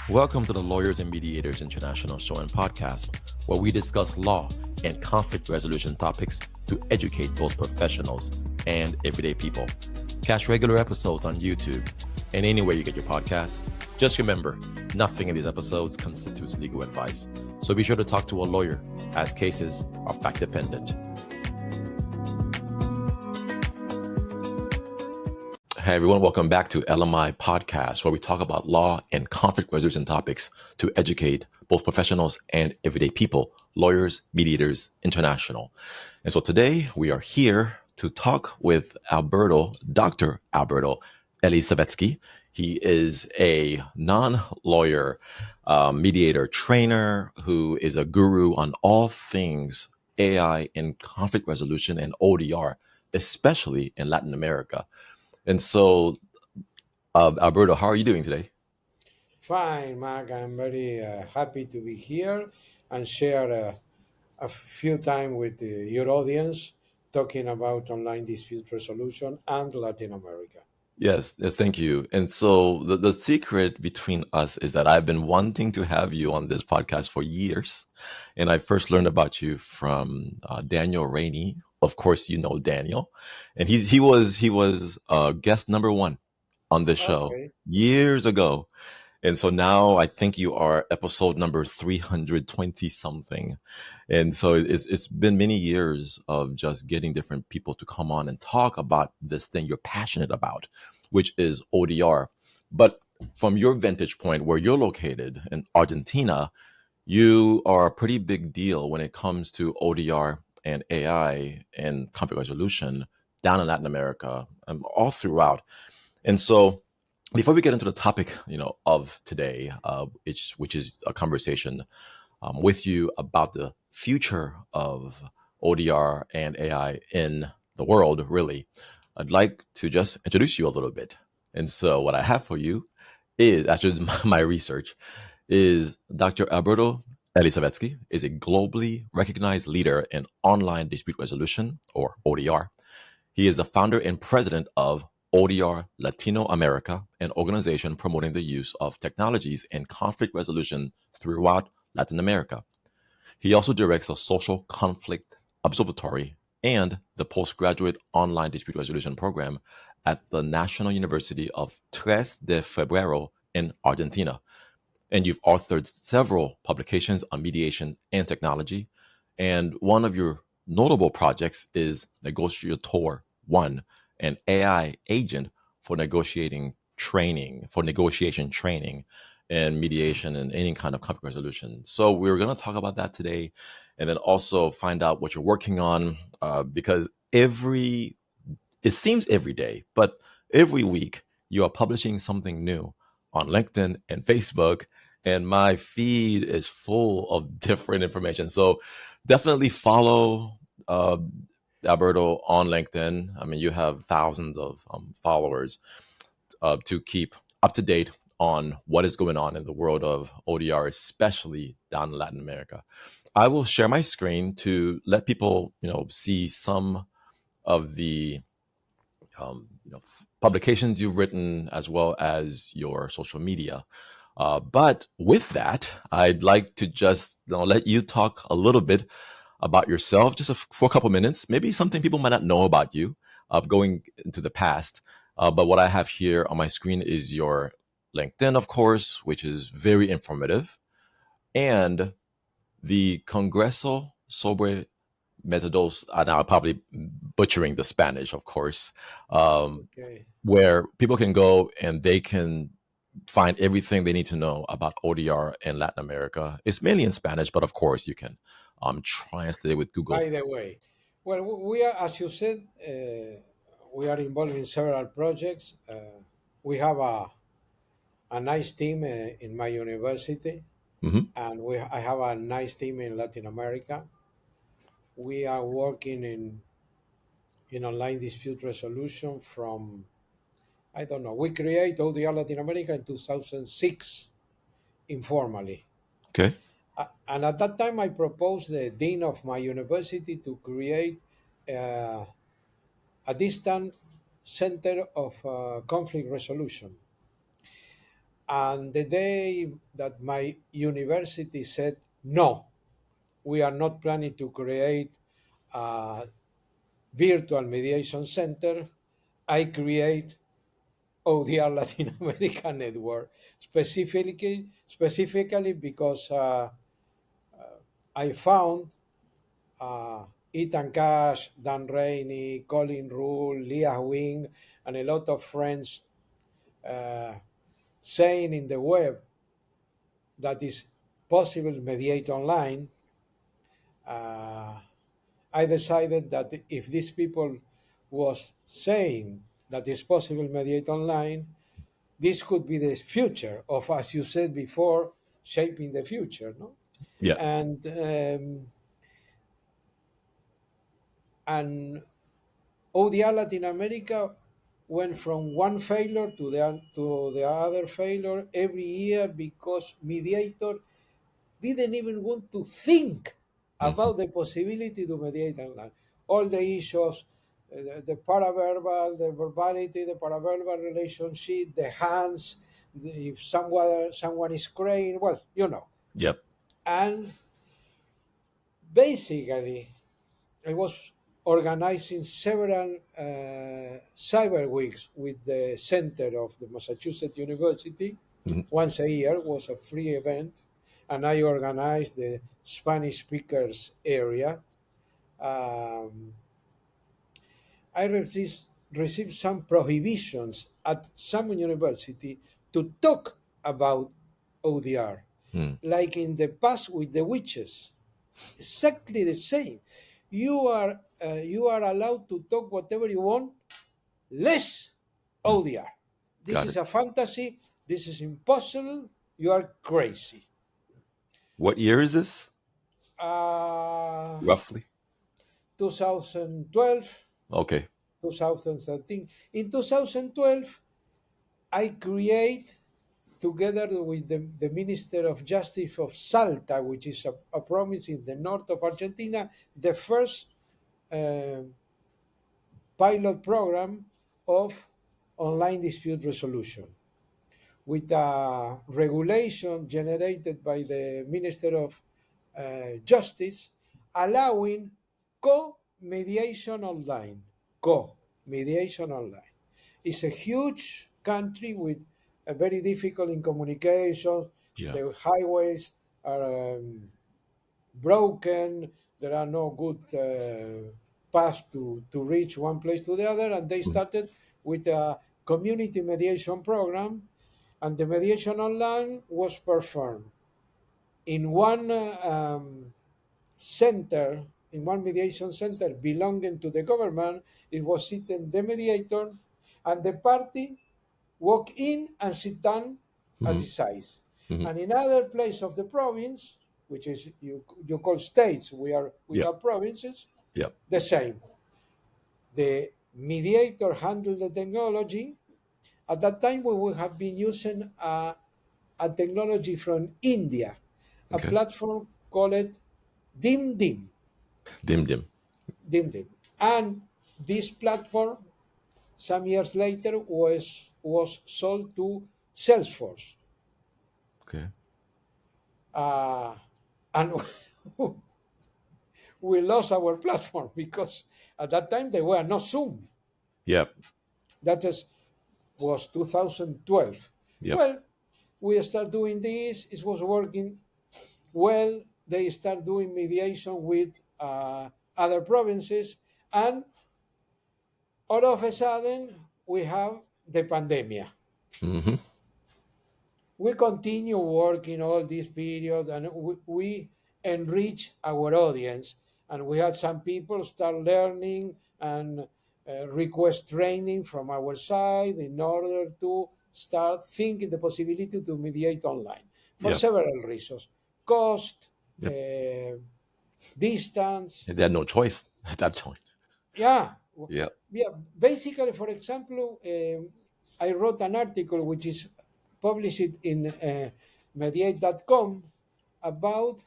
Welcome to the Lawyers and Mediators International Show and Podcast, where we discuss law and conflict resolution topics to educate both professionals and everyday people. Catch regular episodes on YouTube and anywhere you get your podcasts. Just remember, nothing in these episodes constitutes legal advice, so be sure to talk to a lawyer, as cases are fact dependent. Hey everyone, welcome back to LMIPodcast, where we talk about law and conflict resolution topics to educate both professionals and everyday people, Lawyers, Mediators International. And so today we are here to talk with Dr. Alberto Elisavetsky. He is a non-lawyer mediator trainer who is a guru on all things AI and conflict resolution and ODR, especially in Latin America. And so, Alberto, how are you doing today? Fine, Mark. I'm very happy to be here and share a few time with your audience talking about online dispute resolution and Latin America. Yes, thank you. And so the secret between us is that I've been wanting to have you on this podcast for years. And I first learned about you from Daniel Rainey. Of course, you know Daniel. And he was guest number one on this show Okay. years ago. And so now I think you are episode number 320 something. And so it's been many years of just getting different people to come on and talk about this thing you're passionate about, which is ODR. But from your vantage point where you're located in Argentina, you are a pretty big deal when it comes to ODR and AI and conflict resolution down in Latin America and all throughout. And so before we get into the topic, of today, which is a conversation with you about the future of ODR and AI in the world, really, I'd like to just introduce you a little bit. And so, what I have for you is actually my research is Dr. Alberto Elisavetsky is a globally recognized leader in online dispute resolution, or ODR. He is the founder and president of ODR Latino America, an organization promoting the use of technologies in conflict resolution throughout Latin America. He also directs a social conflict observatory and the postgraduate online dispute resolution program at the National University of Tres de Febrero in Argentina. And you've authored several publications on mediation and technology. And one of your notable projects is Negotiator One, an AI agent for negotiation training and mediation and any kind of conflict resolution. So we're going to talk about that today, and then also find out what you're working on, because it seems every day, but every week you are publishing something new on LinkedIn and Facebook, and my feed is full of different information. So definitely follow Alberto on LinkedIn. I mean, you have thousands of followers to keep up to date on what is going on in the world of ODR, especially down in Latin America. I will share my screen to let people, see some of the publications you've written as well as your social media. But with that, I'd like to just let you talk a little bit about yourself, just for a couple minutes, maybe something people might not know about you, going into the past. But what I have here on my screen is your LinkedIn, of course, which is very informative, and the Congreso sobre Métodos, now I'm probably butchering the Spanish, of course, Okay. where people can go and they can find everything they need to know about ODR in Latin America. It's mainly in Spanish, but of course you can translate it with Google. By the way, well, we are, as you said, we are involved in several projects. We have a nice team in my university, Hmm. and I have a nice team in Latin America. We are working in online dispute resolution from, I don't know, we create ODR Latin America in 2006 informally. Okay. And at that time, I proposed the dean of my university to create uh, a distant center of conflict resolution. And the day that my university said, no, we are not planning to create a virtual mediation center, I create ODR Latin America Network, specifically because I found Ethan Cash, Dan Rainey, Colin Rule, Leah Wing, and a lot of friends uh, saying in the web that is possible to mediate online. uh, I decided that if these people was saying that it's possible to mediate online, this could be the future of, as you said before, shaping the future. No, Yeah. and and ODR Latin America went from one failure to the other failure every year because mediator didn't even want to think Hmm. about the possibility to mediate online. All the issues, the paraverbal, the verbality, the paraverbal relationship, the hands, if someone is crying, well, Yep. And basically, I was organizing several cyber weeks with the center of the Massachusetts University. Hmm. Once a year was a free event, and I organized the Spanish speakers area. Um, I received some prohibitions at some university to talk about ODR, Hmm. like in the past with the witches. Exactly the same. You are allowed to talk whatever you want, less Hmm. ODR. This Got is it. a fantasy. This is impossible. You are crazy. What year is this, Uh, roughly? 2012, Okay. 2013. In 2012, I create together with the Minister of Justice of Salta, which is a province in the north of Argentina, the first uh, pilot program of online dispute resolution with a regulation generated by the Minister of Justice allowing co-mediation online. Co-mediation online. It's a huge country with a very difficult in communication. Yeah. The highways are broken. There are no good paths to reach one place to the other. And they Hmm. started with a community mediation program. And the mediation online was performed in one center, in one mediation center belonging to the government. It was sitting the mediator and the party walk in and sit down at Hmm. his size. Hmm. And in other place of the province, which is you call states, we Yep. have provinces, Yep. the same. The mediator handled the technology. At that time, we would have been using a technology from India, a Okay. platform called Dim Dim, Dim dim. Dim Dim, and this platform some years later was sold to Salesforce. Okay. uh, and we lost our platform because at that time there were no Zoom. Yep. That was 2012. Yep. Well, we start doing this. It was working well. They start doing mediation with other provinces, and all of a sudden we have the pandemic. Hmm. We continue working all this period, and we enrich our audience, and we had some people start learning and request training from our side in order to start thinking the possibility to mediate online for Yep. several reasons: cost, Yep. distance. They had no choice at that point. Yeah, Yep. yeah. Basically, for example, I wrote an article which is published in mediate.com about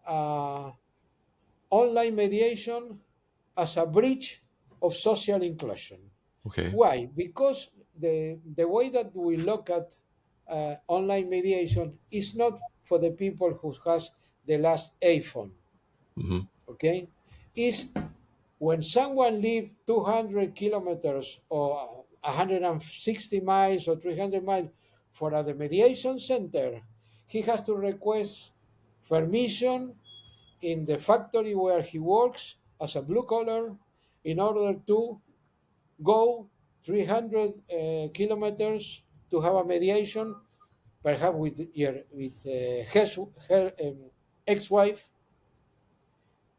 uh, online mediation as a breach of social inclusion. Okay. Why? Because the way that we look at online mediation is not for the people who has the last iPhone. Hmm. Okay, is when someone lives 200 kilometers or 160 miles or 300 miles for the mediation center, he has to request permission in the factory where he works as a blue collar in order to go 300 kilometers to have a mediation, perhaps with her ex-wife,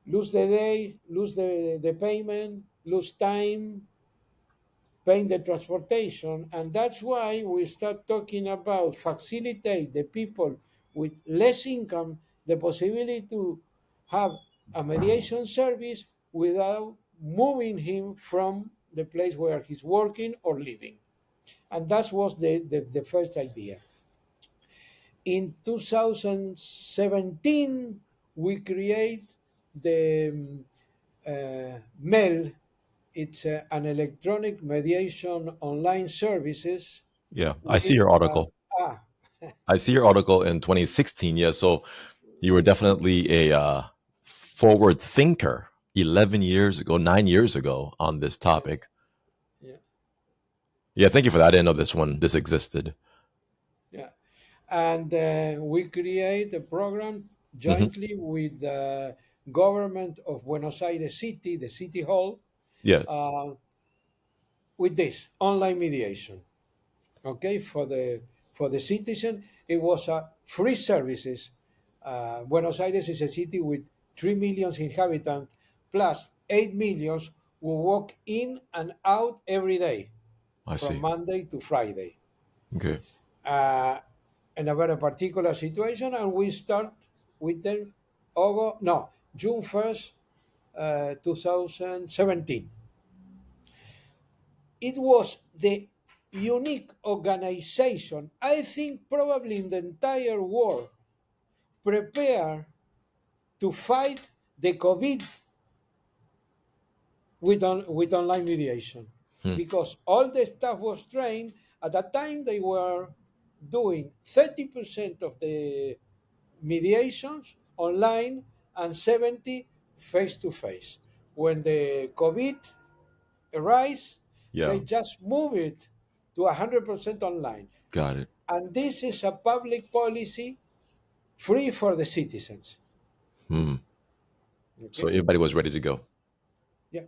lose the day, lose the payment, lose time, paying the transportation. And that's why we start talking about facilitate the people with less income the possibility to have a mediation service without moving him from the place where he's working or living. And that was the first idea. In 2017, we create the MEL. It's an electronic mediation online services Yeah, I see with your article. ah I see your article in 2016. Yeah, so you were definitely a forward thinker 11 years ago, 9 years ago on this yeah, topic. yeah, Yeah, thank you for that. I didn't know this existed. yeah. And we create a program Hmm. jointly with the government of Buenos Aires City, the city hall, Yes, uh, with this online mediation. Okay, for the citizen, it was a free services. Buenos Aires is a city with 3 million inhabitants plus 8 millions who walk in and out every day I from see. Monday to Friday. Okay. uh, in a very particular situation, and we start with them August, no, June 1st, 2017. It was the unique organization, I think, probably in the entire world, prepared to fight the COVID with online mediation. Hmm. Because all the staff was trained. At that time, they were doing 30% of the mediations online and 70 face to face. When the COVID arise, they Yeah, just move it to 100% online. got it. And this is a public policy free for the citizens. Hmm. So Okay? everybody was ready to go. Yeah.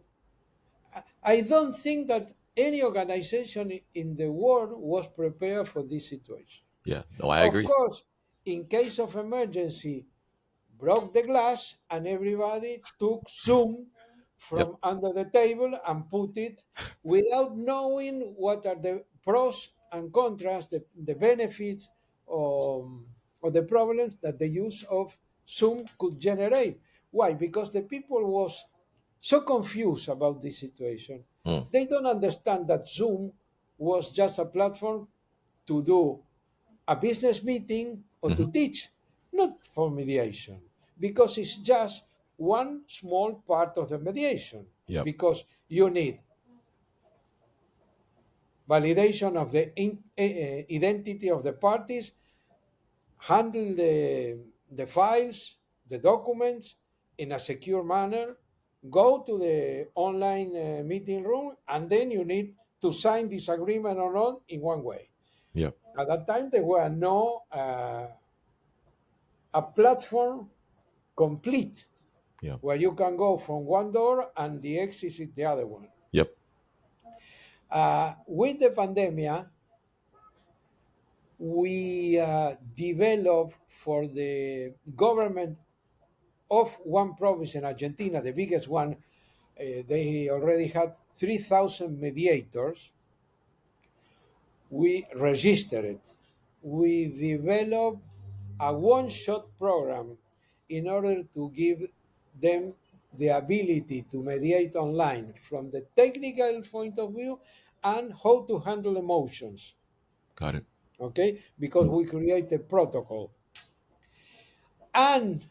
I don't think that any organization in the world was prepared for this situation. Yeah, no, I Of agree. course, in case of emergency, broke the glass and everybody took Zoom Yep. from under the table and put it without knowing what are the pros and contras, the benefits or the problems that the use of Zoom could generate. Why? Because the people was so confused about this situation. Hmm. They don't understand that Zoom was just a platform to do a business meeting or Hmm. to teach, not for mediation, because it's just one small part of the mediation. Yep. Because you need validation of the identity of the parties, handle the files, the documents in a secure manner, go to the online meeting room, and then you need to sign this agreement or not in one way. Yep. At that time, there were no a platform complete Yep. where you can go from one door and the exit is the other one. Yep. With the pandemic, we developed for the government of one province in Argentina, the biggest one. They already had 3,000 mediators. We registered it. We developed a one shot program in order to give them the ability to mediate online from the technical point of view and how to handle emotions. Got it. Okay, because Hmm. we create a protocol. And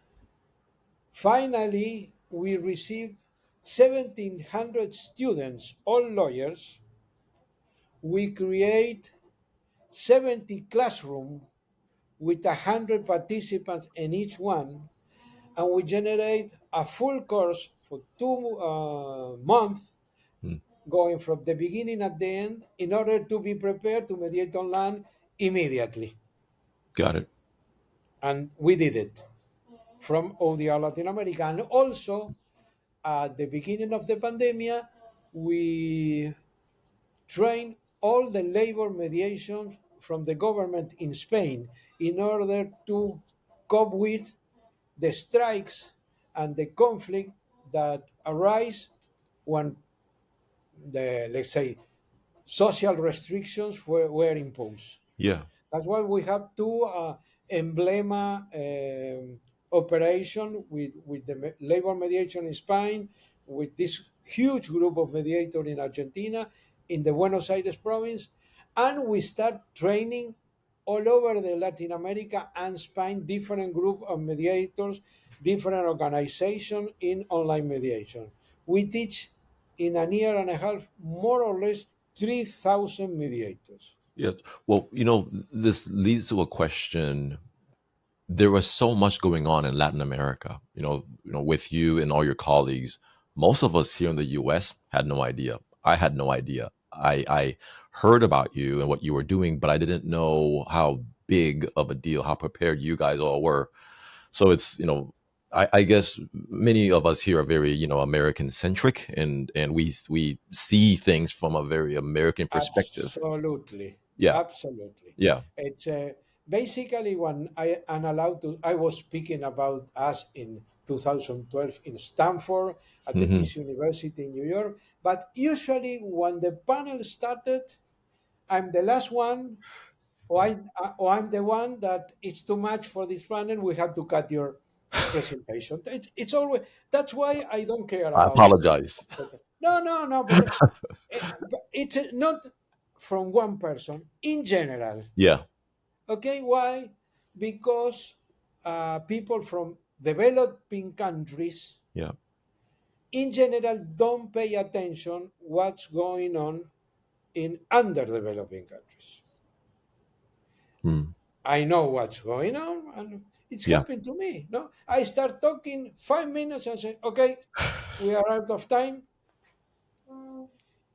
finally, we received 1,700 students, all lawyers. We create 70 classroom with 100 participants in each one, and we generate a full course for 2 months, Mm. going from the beginning at the end, in order to be prepared to mediate on land immediately. Got it. And we did it from ODR Latin America. And also, at the beginning of the pandemic, we trained all the labor mediation from the government in Spain in order to cope with the strikes and the conflict that arise when the, let's say, social restrictions were imposed. Yeah. That's why we have two emblema operation with the labor mediation in Spain, with this huge group of mediators in Argentina, in the Buenos Aires province, and we start training all over the Latin America and Spain, different group of mediators, different organization in online mediation. We teach in a year and a half more or less 3,000 mediators. Yeah. Well, this leads to a question. There was so much going on in Latin America, with you and all your colleagues. Most of us here in the US had no idea. I had no idea. I heard about you and what you were doing, but I didn't know how big of a deal, how prepared you guys all were. So it's, I guess many of us here are very, American centric, and we see things from a very American perspective. Absolutely, Yeah. absolutely. Yeah. It's basically when I am allowed to. I was speaking about us in 2012 in Stanford at the Hmm. Peace University in New York. But usually, when the panel started, I'm the last one, or I'm the one that it's too much for this panel. We have to cut your presentation. It's always that's why I don't care I about. apologize. No, no, no. But it's not from one person in general. Yeah. Okay, why? Because people from developing countries Yeah. in general don't pay attention what's going on in underdeveloping countries. Mm. I know what's going on, and it's Yeah. happened to me. No, I start talking 5 minutes and say, "Okay, we are out of time."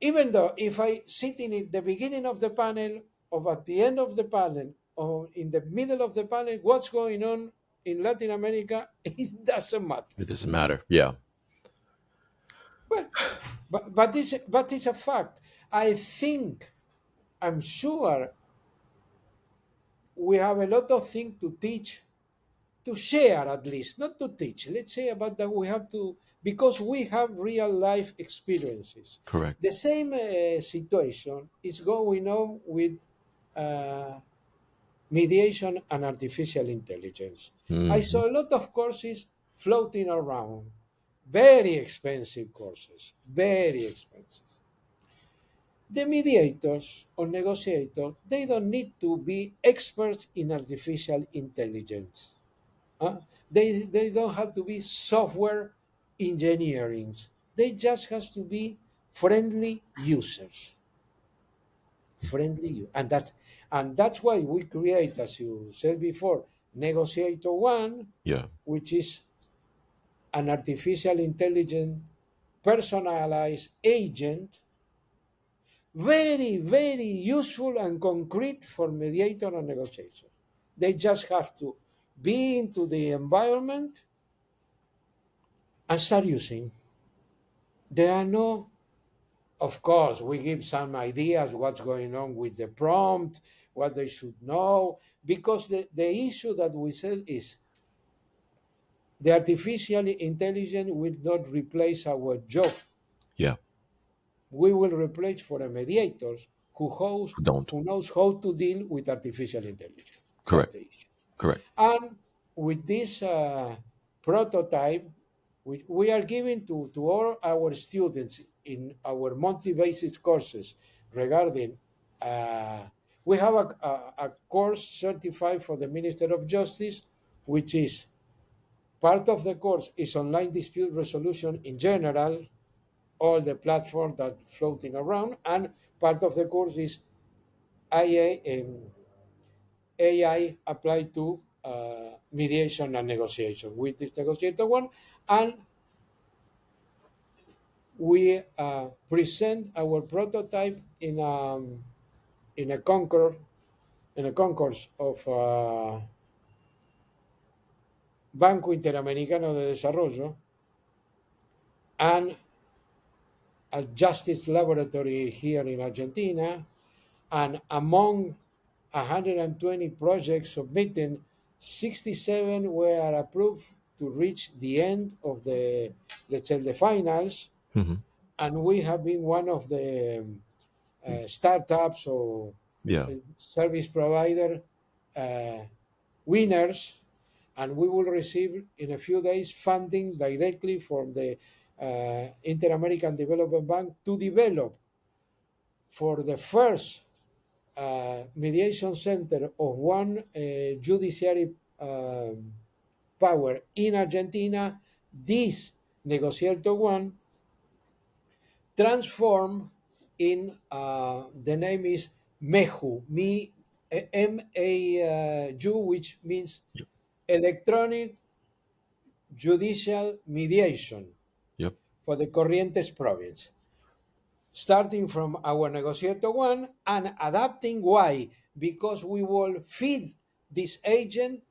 Even though if I sit in the beginning of the panel, or at the end of the panel, or in the middle of the panel, what's going on in Latin America, it doesn't matter. It doesn't matter. Yeah. Well, but it's a fact. I think, I'm sure we have a lot of things to teach, to share at least, not to teach. Let's say about that we have to, because we have real life experiences. Correct. The same situation is going on with uh, mediation and artificial intelligence. I Hmm. saw a lot of courses floating around, very expensive courses, very expensive. The mediators or negotiators, they don't need to be experts in artificial intelligence. Huh? They don't have to be software engineering. They just have to be friendly users. And that's why we create, as you said before, Negotiator One, Yeah. which is an artificial intelligence personalized agent, very, very useful and concrete for mediator and negotiation. They just have to be into the environment and start using. There are no, of course, we give some ideas what's going on with the prompt, what they should know, because the issue that we said is the artificial intelligence will not replace our job. Yeah. We will replace for a mediators Don't. who knows how to deal with artificial intelligence. That's Correct. the issue. Correct. And with this prototype, we are giving to all our students in our monthly basis courses regarding, uh, we have a course certified for the Minister of Justice, which is part of the course is online dispute resolution in general, all the platforms that floating around, and part of the course is AI applied to mediation and negotiation with this negotiator one, and we present our prototype in a concourse of Banco Interamericano de Desarrollo and a justice laboratory here in Argentina. And among 120 projects submitted, 67 were approved to reach the end of the, let's say, the finals. Hmm. And we have been one of the startups or Yeah. service provider uh, winners, and we will receive in a few days funding directly from the Inter-American Development Bank to develop for the first mediation center of one judiciary power in Argentina. This negotiator one transform in the name is MEJU, MAU, which means Yep. electronic judicial mediation Yep. for the Corrientes province, starting from our negotiator one and adapting. Why? Because we will feed this agent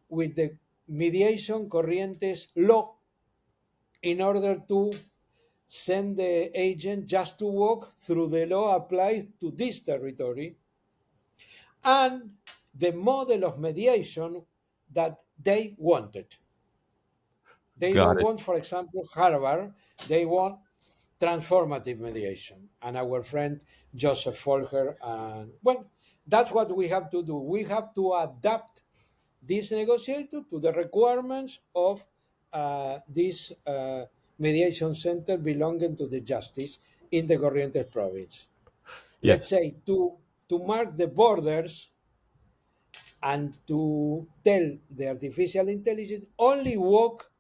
with the mediation Corrientes law in order to send the agent just to walk through the law applied to this territory and the model of mediation that they wanted. They Got don't it. want, for example, Harvard. They want transformative mediation. And our friend Joseph Folger, and well, that's what we have to do. We have to adapt this negotiator to the requirements of this mediation center belonging to the justice in the Corrientes province. Let's Yes. say to mark the borders and to tell the artificial intelligence only work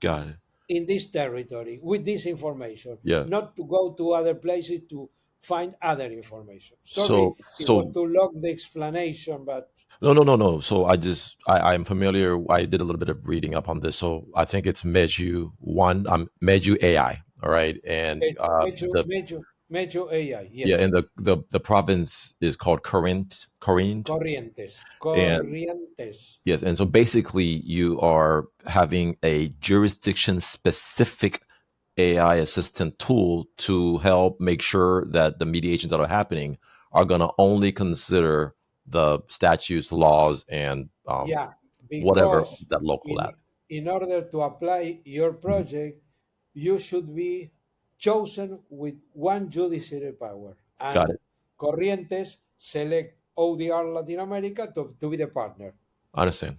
Got it. in this territory with this information, Yeah. not to go to other places to find other information. Sorry, So it was so too long the explanation, but no. So I'm familiar. I did a little bit of reading up on this. So I think it's Meju one. Meju AI. All right, and the Major AI, yeah, yes. and the province is called Corinth, Corrientes, and Corrientes. yes, and so basically you are having a jurisdiction specific AI assistant tool to help make sure that the mediations that are happening are going to only consider the statutes, laws, and Yeah, whatever because that local in that. in order to apply your Mhm. project, you should be chosen with one judiciary power, Got and it. Corrientes select ODR Latin America to be the partner. I understand.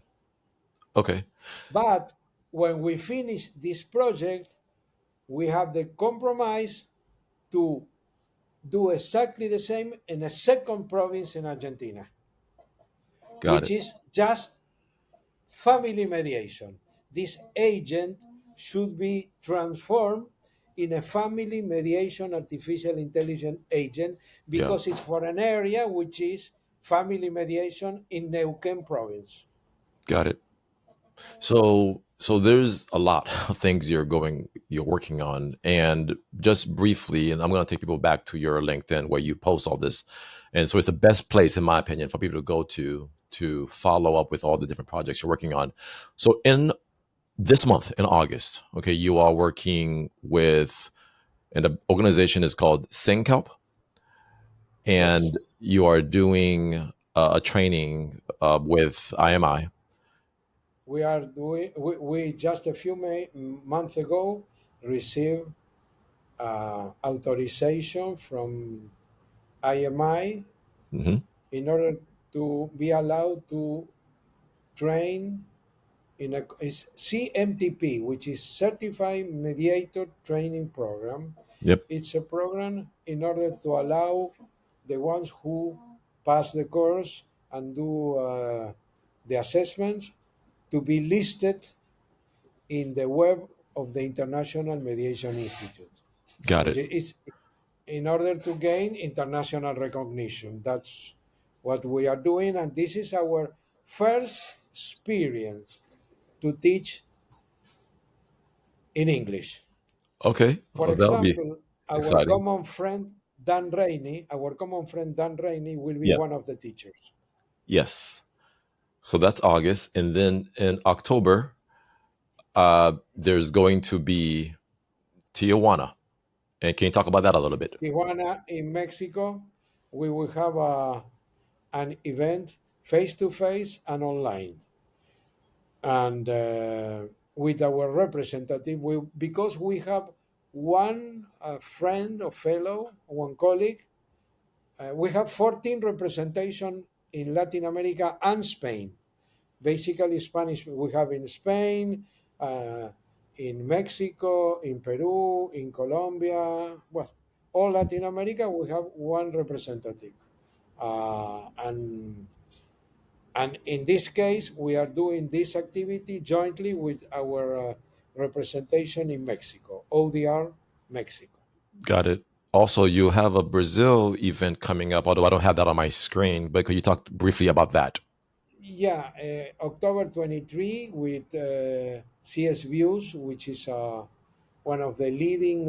Okay. But when we finish this project, we have the compromise to do exactly the same in a second province in Argentina, Got which it. is just family mediation. This agent should be transformed in a family mediation artificial intelligence agent Yeah. because it's for an area which is family mediation in Neuquén province. Got it. So there's a lot of things you're working on, and just briefly, and I'm going to take people back to your LinkedIn where you post all this, and so it's the best place, in my opinion, for people to go to follow up with all the different projects you're working on. So in this month, in August, okay, you are working with, and the organization is called SynCalp, Yes, and you are doing a training with IMI. we are doing. We just a few months ago received authorization from IMI Hmm. in order to be allowed to train in a is CMTP, which is Certified Mediator Training Program. Yep. It's a program in order to allow the ones who pass the course and do the assessments to be listed in the web of the International Mediation Institute, Got which it. is in order to gain international recognition. That's what we are doing, and this is our first experience to teach in English. Okay. For Oh, that'll be example, exciting. Our common friend Dan Rainey will be Yeah. one of the teachers. Yes. So that's August, and then in October, there's going to be Tijuana. And can you talk about that a little bit? Tijuana in Mexico, we will have an event face to face and online. And with our representative, because we have one friend or fellow, one colleague, we have 14 representation in Latin America and Spain. Basically, Spanish we have in Spain, in Mexico, in Peru, in Colombia. Well, all Latin America, we have one representative. And in this case, we are doing this activity jointly with our representation in Mexico, ODR Mexico. Got it. Also, you have a Brazil event coming up, although I don't have that on my screen, but could you talk briefly about that? Yeah, October 23 with CS Views, which is one of the leading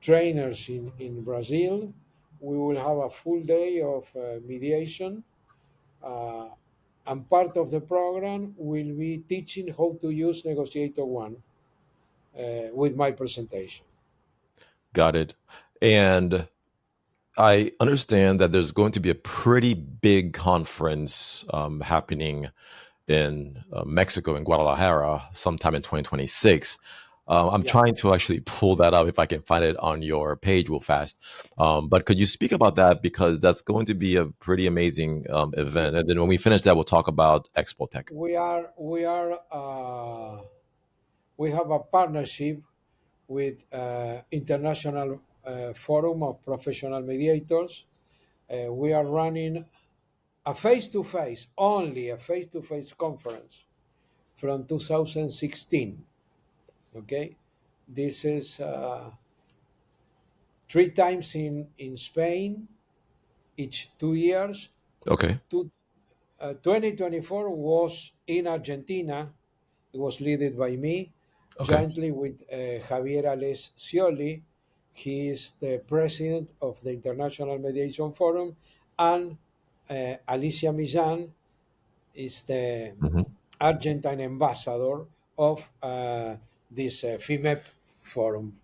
trainers in Brazil. We will have a full day of mediation, uh, and part of the program will be teaching how to use Negotiator One with my presentation. Got it. And I understand that there's going to be a pretty big conference happening in Mexico, in Guadalajara, sometime in 2026. I'm Yeah, trying to actually pull that up if I can find it on your page real fast. But could you speak about that? Because that's going to be a pretty amazing event. And then when we finish that, we'll talk about Expo Tech. we have a partnership with International Forum of Professional Mediators. We are running a face-to-face, only a face-to-face conference from 2016. Okay, this is 3 times in Spain, each 2 years. Okay. 2024 was in Argentina. It was led by me, Okay. jointly with Javier Ales Scioli. He is the president of the International Mediation Forum, and Alicia Millán is the Mhm. Argentine ambassador of this FIMEP forum.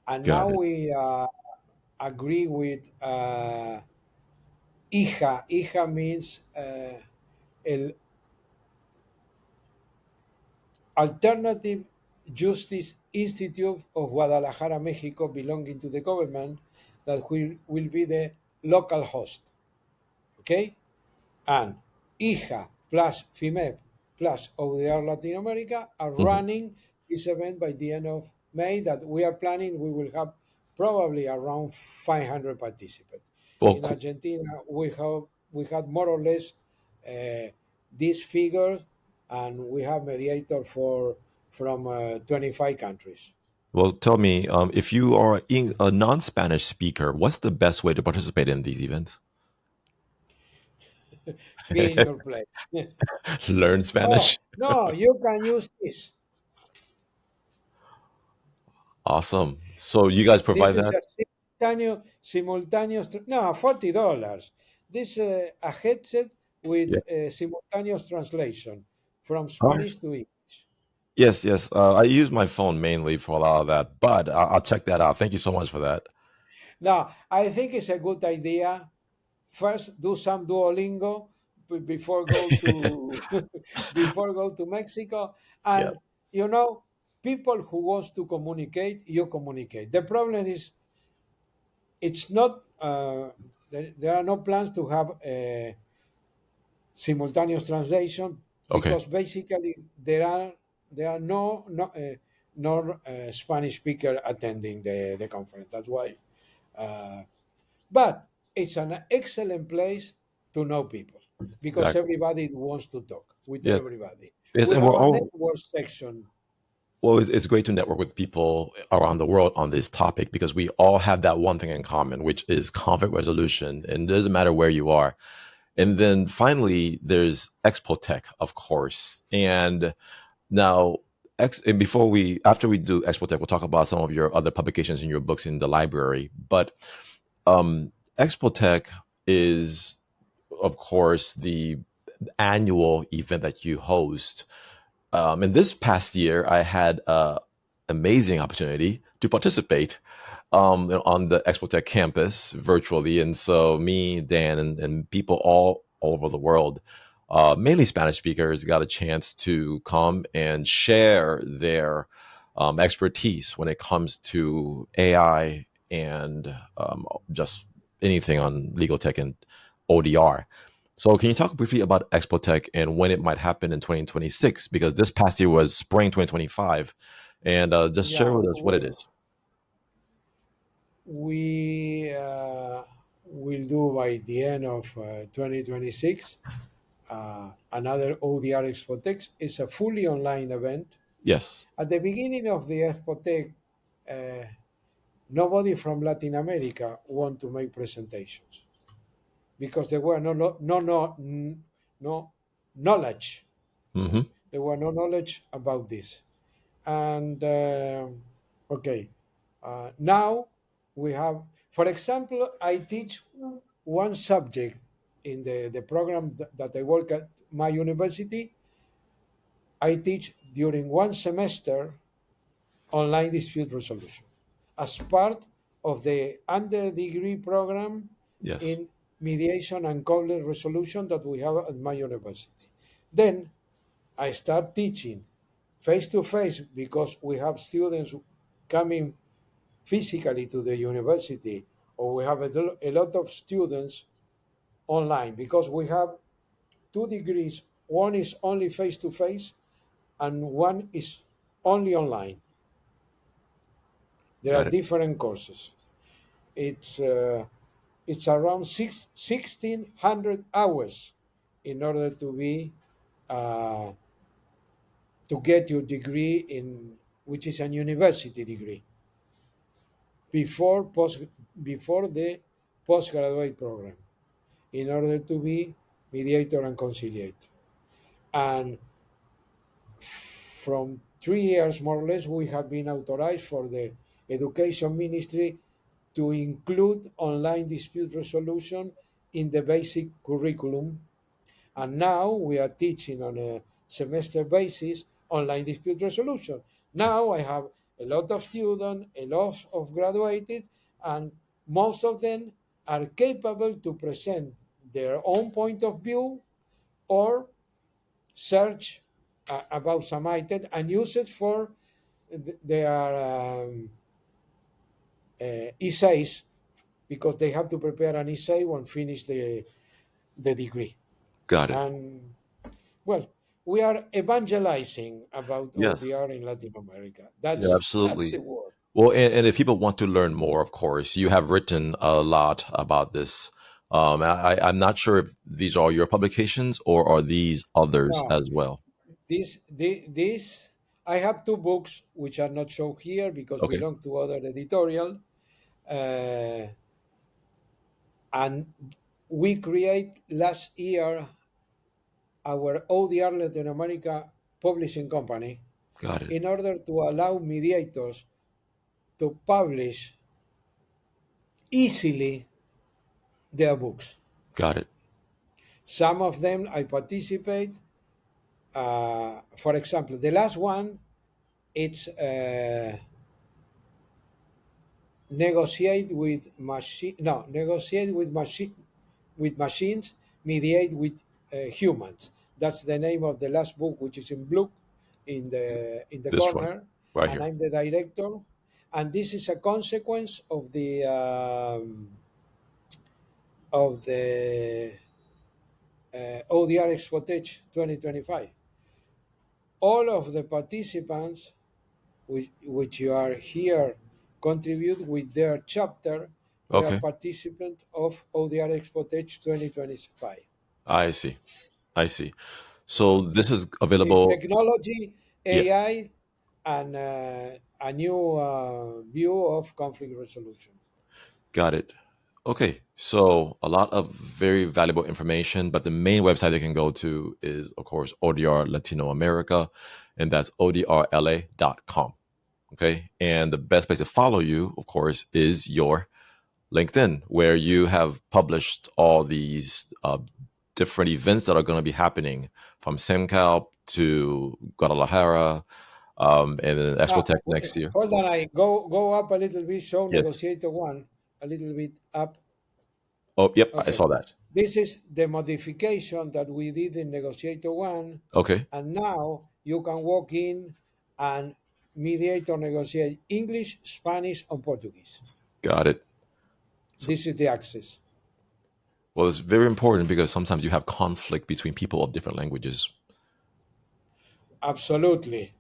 And Got now it. we agree with IJA. IJA means el Alternative Justice Institute of Guadalajara, Mexico, belonging to the government, that will be the local host. Okay? And IJA plus FIMEP plus ODR Latin America are Mhm. running this event by the end of May, that we are planning we will have probably around 500 participants. Well, In Argentina, we had more or less these figures, and we have mediator for from 25 countries. well, tell me, if you are a non-Spanish speaker, what's the best way to participate in these events? Be in your place. Learn Oh Spanish. no, you can use this. Awesome. So you guys provide This is that? a simultaneous. No, $40. This a headset with Yeah. simultaneous translation from All right. Spanish to English. Yes, yes. I use my phone mainly for a lot of that, but I'll check that out. Thank you so much for that. Now, I think it's a good idea. First, do some Duolingo before go to before go to Mexico, Yeah. and you know, people who wants to communicate, you communicate. The problem is it's not. There are no plans to have simultaneous translation, Okay. because basically there are no Spanish speaker attending the conference. That's why. Uh, but it's an excellent place to know people, because Exactly. everybody wants to talk with Yes. everybody. Yes, We and have we're a all network section. Well, it's great to network with people around the world on this topic because we all have that one thing in common, which is conflict resolution. And it doesn't matter where you are. And then finally, there's Expo Tech, of course. And now, and after we do Expo Tech, we'll talk about some of your other publications in your books in the library. But Expo Tech is, of course, the annual event that you host. And this past year, I had an amazing opportunity to participate on the Expotech campus virtually. And so me, Dan, and people all over the world, mainly Spanish speakers, got a chance to come and share their expertise when it comes to AI and just anything on legal tech and ODR. So, can you talk briefly about Expotech and when it might happen in 2026? Because this past year was spring 2025, and just share Yeah, with us what it is. we will do by the end of 2026 another ODR Expotech. It's a fully online event. Yes. At the beginning of the Expotech, nobody from Latin America want to make presentations because there were no knowledge. Hmm. There were no knowledge about this. And okay, now we have, for example, I teach one subject in the program that I work at my university. I teach during one semester online dispute resolution as part of the under degree program Yes. in mediation and conflict resolution that we have at my university. Then I start teaching face to face because we have students coming physically to the university, or we have a lot of students online because we have two degrees. One is only face to face, and one is only online. There are Got it. different courses. It's around 1,600 hours in order to be uh, to get your degree in which is an university degree before before the postgraduate program in order to be mediator and conciliator. And from 3 years more or less, we have been authorized for the education ministry to include online dispute resolution in the basic curriculum. And now we are teaching on a semester basis online dispute resolution. Now I have a lot of students, a lot of graduates, and most of them are capable to present their own point of view or search about some item and use it for their essays because they have to prepare an essay when finish the degree. Got it. And well, we are evangelizing about Yes. ODR in Latin America. Yeah, That's the absolutely. word. Well, and if people want to learn more, of course, you have written a lot about this. I'm not sure if these are your publications or are these others No, as well. this I have two books which are not shown here because Okay. belong to other editorial, uh, and we create last year our ODR Latin America publishing company Got it. in order to allow mediators to publish easily their books. Got it. Some of them I participate. For example, the last one it's negotiate with machine. No, negotiate with machines, mediate with humans. That's the name of the last book, which is in blue in the This one corner, right and here. I'm the director. And this is a consequence of the ODR Expotech 2025. All of the participants, which you are here, contribute with their chapter. They are Okay. participants of ODR Expotech 2025. I see. I see. So this is Is available. technology, Yeah. AI, and a new view of conflict resolution. Got it. Okay, so a lot of very valuable information, but the main website they can go to is, of course, ODR Latino America, and that's odrla.com. Okay, and the best place to follow you, of course, is your LinkedIn, where you have published all these different events that are going to be happening from SEMCAL to Guadalajara, and then Expo Tech next year. Hold on, I go up a little bit. Show Yes. negotiator one a little bit up. Oh, yep, I Okay, saw that. this is the modification that we did in negotiator one, Okay, and now you can walk in and mediate or negotiate English, Spanish, and Portuguese. got it. So, This is the access. well, it's very important because sometimes you have conflict between people of different languages. Absolutely,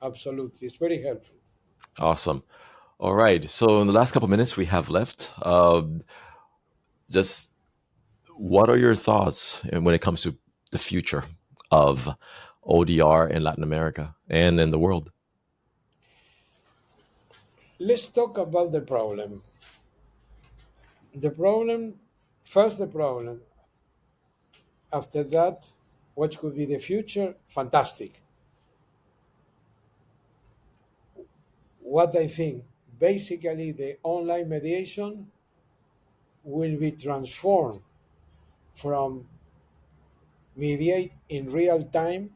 absolutely, it's very helpful. Awesome. All right. So, in the last couple minutes we have left, just what are your thoughts when it comes to the future of ODR in Latin America and in the world? Let's talk about the problem. The problem, first the problem. After that, what could be the future? Fantastic. What I think, basically, the online mediation will be transformed from mediate in real time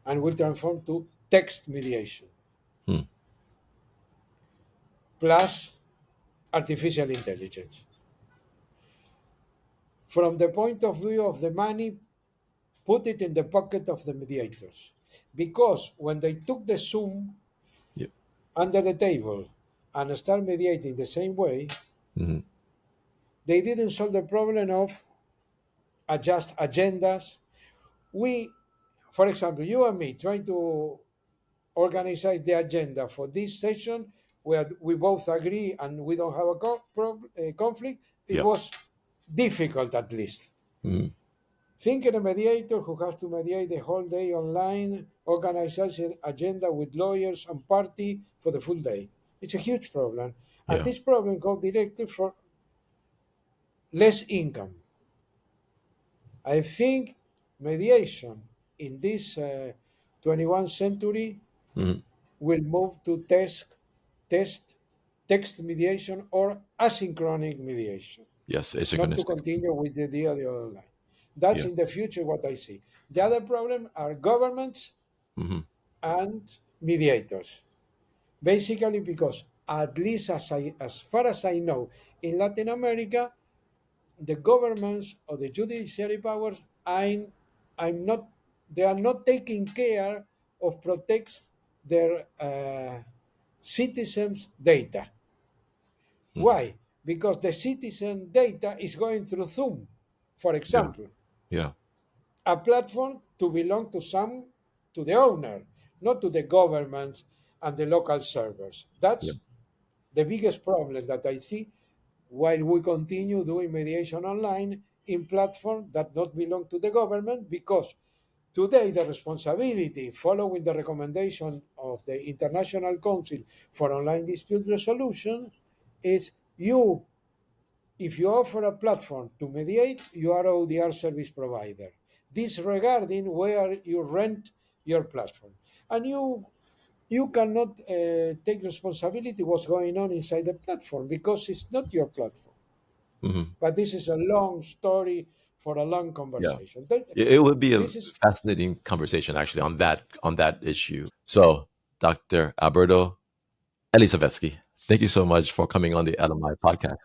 and will transform to text mediation Hmm. plus artificial intelligence. From the point of view of the money, put it in the pocket of the mediators. Because when they took the Zoom Yeah. under the table and start mediating the same way, Hmm. they didn't solve the problem of adjust agendas. We, for example, you and me trying to organize the agenda for this session where we both agree and we don't have a conflict, it Yeah. was difficult at least. Hmm. Think of a mediator who has to mediate the whole day online, organize an agenda with lawyers and party for the full day. It's a huge problem. And Yeah. this problem goes directly for less income. I think mediation in this 21st century Hmm. will move to test text mediation or asynchronous mediation, Yes. not to Asynchronistic. continue with the other line. That's Yeah. in the future what I see. The other problem are governments Hmm. and mediators. Basically, because at least as far as I know, in Latin America, the governments or the judiciary powers, I'm not, they are not taking care of protects their citizens' data. Hmm. Why? Because the citizen data is going through Zoom, for Yeah. example, Yeah. a platform to belong to the owner, not to the governments and the local servers. Yeah. That's the biggest problem that I see while we continue doing mediation online in platforms that not belong to the government, because today the responsibility following the recommendation of the International Council for Online Dispute Resolution is you. If you offer a platform to mediate, you are ODR service provider, disregarding where you rent your platform. And you cannot take responsibility what's going on inside the platform because it's not your platform. Hmm. But this is a long story for a long Yeah. conversation. It would be a This is fascinating conversation actually on that issue. So, Dr. Alberto Elisavetsky, thank you so much for coming on the LMI podcast.